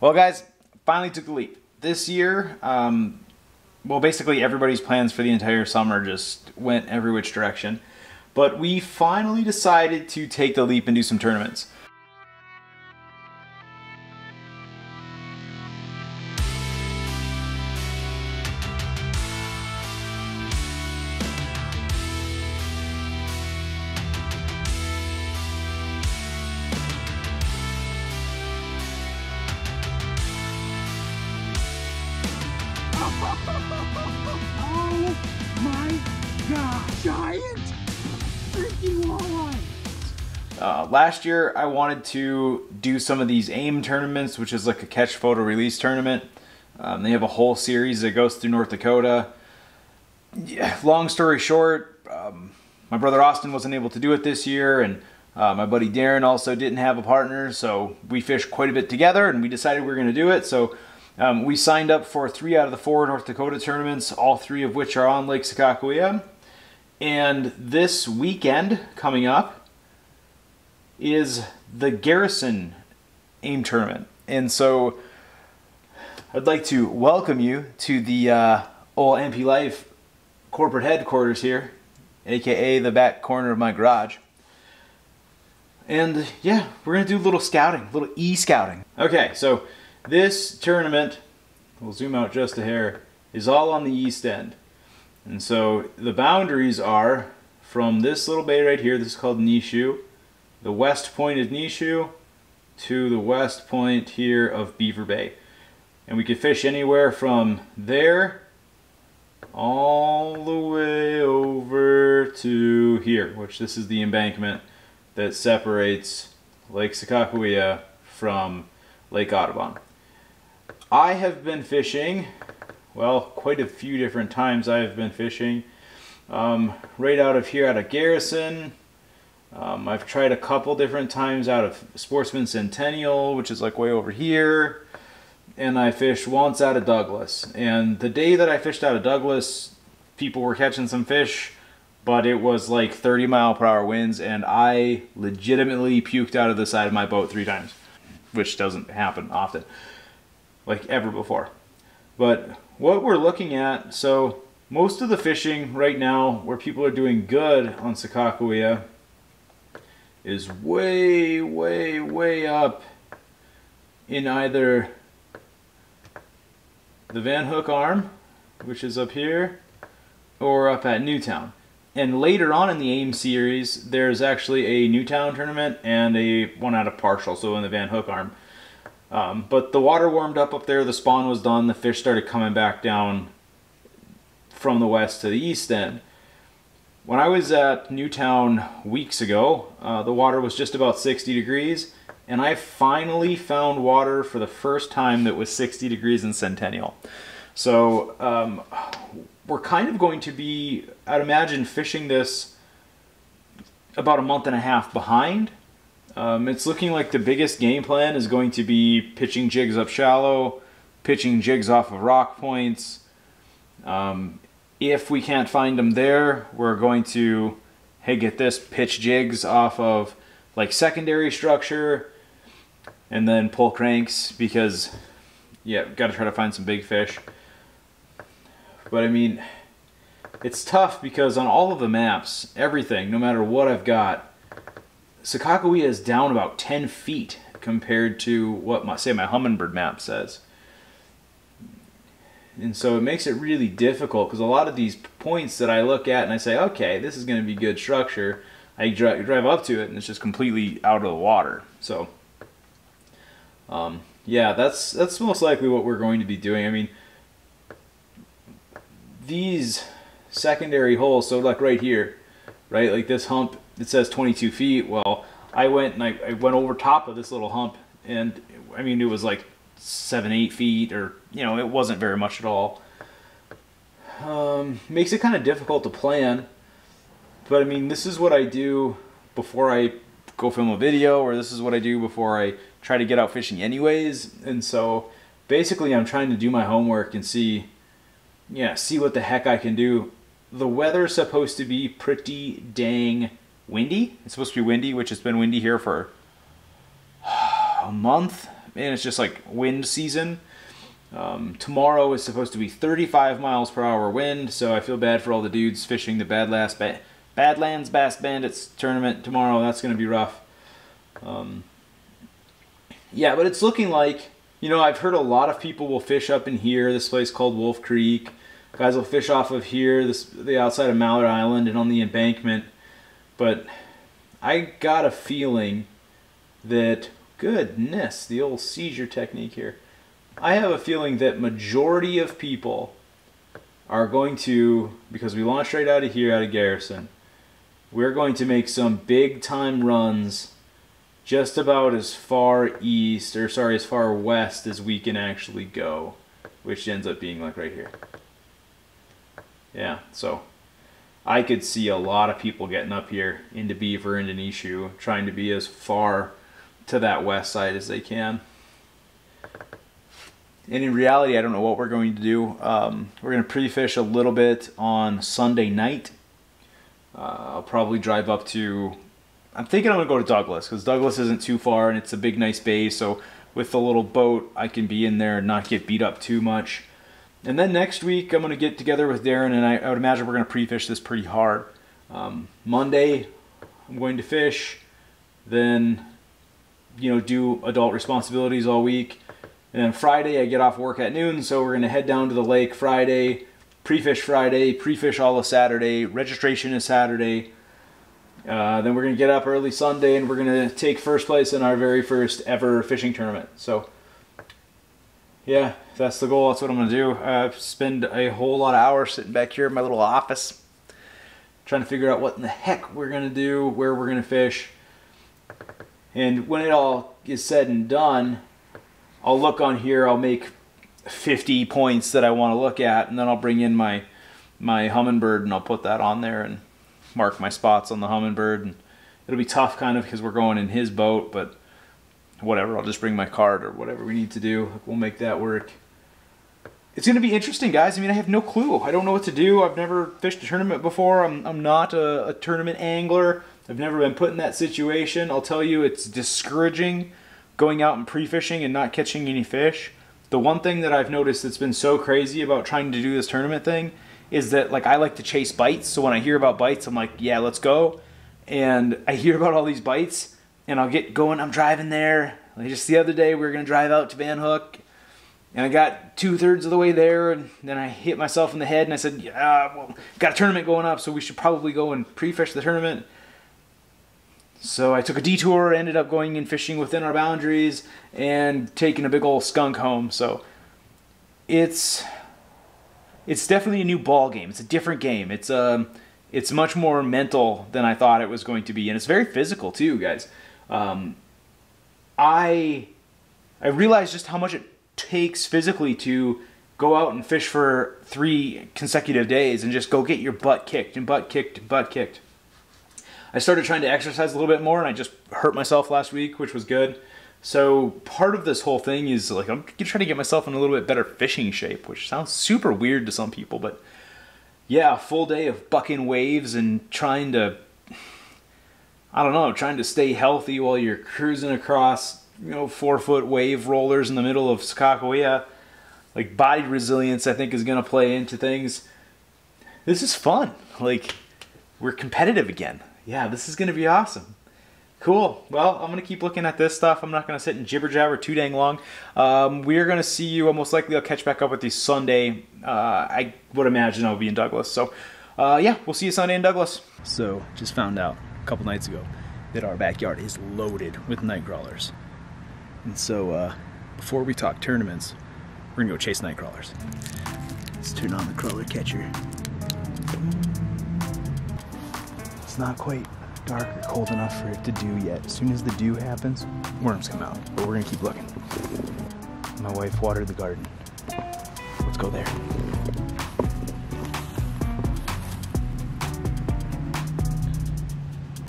Well, guys, finally took the leap. This year, well, basically everybody's plans for the entire summer just went every which direction. But we finally decided to take the leap and do some tournaments. Oh my God! Giant freaking walleye! Last year I wanted to do some of these AIM tournaments, which is like a catch, photo, release tournament. They have a whole series that goes through North Dakota. Yeah, long story short, my brother Austin wasn't able to do it this year, and my buddy Darren also didn't have a partner, so we fished quite a bit together and we decided we were going to do it. So we signed up for 3 out of the 4 North Dakota tournaments, all 3 of which are on Lake Sakakawea. And this weekend coming up is the Garrison AIM tournament. And so I'd like to welcome you to the old NPLife corporate headquarters here, aka the back corner of my garage. And yeah, we're gonna do a little scouting, a little e-scouting. Okay, so this tournament, we'll zoom out just a hair, is all on the east end. And so the boundaries are from this little bay right here, this is called Nishu. The west point is Nishu to the west point here of Beaver Bay. And we could fish anywhere from there all the way over to here, which this is the embankment that separates Lake Sakakawea from Lake Audubon. I have been fishing, well, quite a few different times I have been fishing. Right out of here, out of Garrison. I've tried a couple different times out of Sportsman Centennial, which is like way over here. And I fished once out of Douglas. And the day that I fished out of Douglas, people were catching some fish, but it was like 30-mile-per-hour winds, and I legitimately puked out of the side of my boat 3 times, which doesn't happen often, like ever before. But what we're looking at, so most of the fishing right now where people are doing good on Sakakawea is way, way, way up in either the Van Hook Arm, which is up here, or up at Newtown. And later on in the AIM series, there's actually a Newtown tournament and one out of Partial, so in the Van Hook Arm. But the water warmed up there, the spawn was done, the fish started coming back down from the west to the east end. When I was at Newtown weeks ago, the water was just about 60 degrees, and I finally found water for the first time that was 60 degrees in Centennial. So we're kind of going to be, I'd imagine, fishing this about a month and a half behind. It's looking like the biggest game plan is going to be pitching jigs up shallow, pitching jigs off of rock points. If we can't find them there, we're going to, hey, get this, pitch jigs off of like secondary structure and then pull cranks because, yeah, got to try to find some big fish. But I mean, it's tough because on all of the maps, everything, no matter what I've got, Sakakawea is down about 10 feet compared to what my Humminbird map says. And so it makes it really difficult because a lot of these points that I look at and I say, okay, this is going to be good structure, I drive up to it and it's just completely out of the water. So yeah, that's most likely what we're going to be doing. I mean, these secondary holes, so like right here, right, like this hump, it says 22 feet. Well, I went over top of this little hump, and I mean, it was like 7-8 feet, or, you know, it wasn't very much at all. Makes it kind of difficult to plan, but I mean, this is what I do before I go film a video, or this is what I do before I try to get out fishing anyways. And so basically I'm trying to do my homework and see what the heck I can do. The weather's supposed to be pretty dang windy. It's supposed to be windy, which has been windy here for a month, man, it's just like wind season. Tomorrow is supposed to be 35 miles per hour wind, so I feel bad for all the dudes fishing the Badlands Bass Bandits tournament tomorrow. That's going to be rough. Yeah, but it's looking like, you know, I've heard a lot of people will fish up in here, this place called Wolf Creek. Guys will fish off of here, the outside of Mallard Island and on the embankment. But I got a feeling that, goodness, the old seizure technique here. I have a feeling that majority of people are going to, because we launched right out of here, out of Garrison, we're going to make some big time runs just about as far east, or sorry, as far west as we can actually go, which ends up being like right here. Yeah, so I could see a lot of people getting up here into Beaver, into Nishu, trying to be as far to that west side as they can. And in reality, I don't know what we're going to do. We're going to pre-fish a little bit on Sunday night. I'll probably drive up to, I'm thinking I'm going to go to Douglas, because Douglas isn't too far and it's a big nice bay, so with the little boat I can be in there and not get beat up too much. And then next week I'm going to get together with Darren, and I would imagine we're going to pre-fish this pretty hard. Monday I'm going to fish, then, you know, do adult responsibilities all week. And then Friday I get off work at noon, so we're going to head down to the lake Friday, pre-fish all of Saturday, registration is Saturday. Then we're going to get up early Sunday and we're going to take first place in our very first ever fishing tournament. So yeah, that's the goal. That's what I'm going to do. Spend a whole lot of hours sitting back here in my little office trying to figure out what in the heck we're going to do, where we're going to fish. And when it all is said and done, I'll look on here, I'll make 50 points that I want to look at, and then I'll bring in my Humminbird and I'll put that on there and mark my spots on the Humminbird. And it'll be tough kind of because we're going in his boat, but whatever, I'll just bring my cart or whatever we need to do. We'll make that work. It's going to be interesting, guys. I mean, I have no clue. I don't know what to do. I've never fished a tournament before. I'm not a tournament angler. I've never been put in that situation. I'll tell you, it's discouraging going out and pre-fishing and not catching any fish. The one thing that I've noticed that's been so crazy about trying to do this tournament thing is that, like, I like to chase bites. So when I hear about bites, I'm like, yeah, let's go. And I hear about all these bites and I'll get going. I'm driving there. Like just the other day, we were going to drive out to Van Hook and I got 2/3 of the way there, and then I hit myself in the head and I said, yeah, well, got a tournament going up, so we should probably go and pre-fish the tournament. So I took a detour, ended up going and fishing within our boundaries and taking a big old skunk home. So it's definitely a new ball game. It's a different game. It's much more mental than I thought it was going to be, and it's very physical too, guys. I realized just how much it takes physically to go out and fish for 3 consecutive days and just go get your butt kicked and butt kicked and butt kicked. I started trying to exercise a little bit more, and I just hurt myself last week, which was good. So part of this whole thing is like I'm trying to get myself in a little bit better fishing shape, which sounds super weird to some people, but yeah, a full day of bucking waves and trying to, I don't know, trying to stay healthy while you're cruising across, you know, 4-foot wave rollers in the middle of Sakakawea. Like, body resilience, I think, is going to play into things. This is fun. Like, we're competitive again. Yeah, this is going to be awesome. Cool. Well, I'm going to keep looking at this stuff. I'm not going to sit and jibber-jabber too dang long. We're going to see you. Most likely I'll catch back up with you Sunday. I would imagine I'll be in Douglas. So, yeah, we'll see you Sunday in Douglas. So, just found out a couple nights ago that our backyard is loaded with nightcrawlers. And so, before we talk tournaments, we're going to go chase nightcrawlers. Let's turn on the crawler catcher. It's not quite dark or cold enough for it to dew yet. As soon as the dew happens, worms come out. But we're gonna keep looking. My wife watered the garden. Let's go there.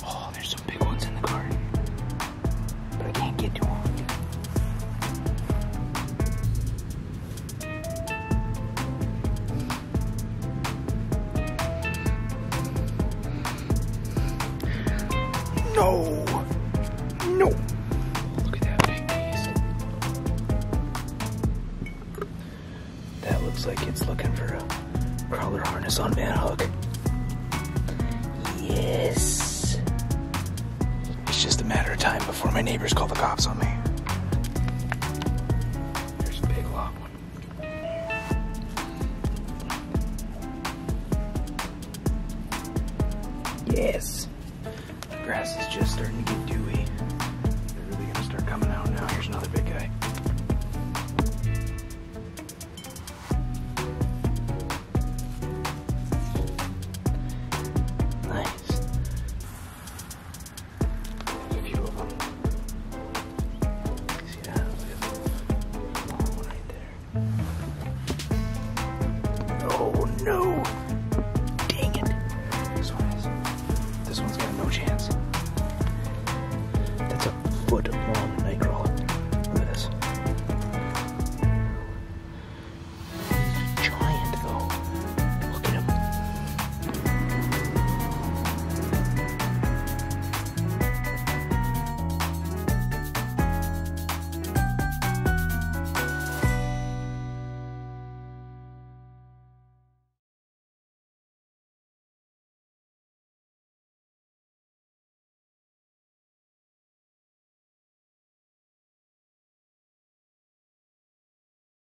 Oh, there's some big ones in the garden. But I can't get to them. No! No! Look at that big piece. looks like it's looking for a crawler harness on man hook. Yes. It's just a matter of time before my neighbors call the cops on me. There's a big long one. Yes. The grass is just starting to get dewy. They're really gonna start coming out now. Here's another big guy. Nice. A few of them. See that? Look at that long one right there. Oh no!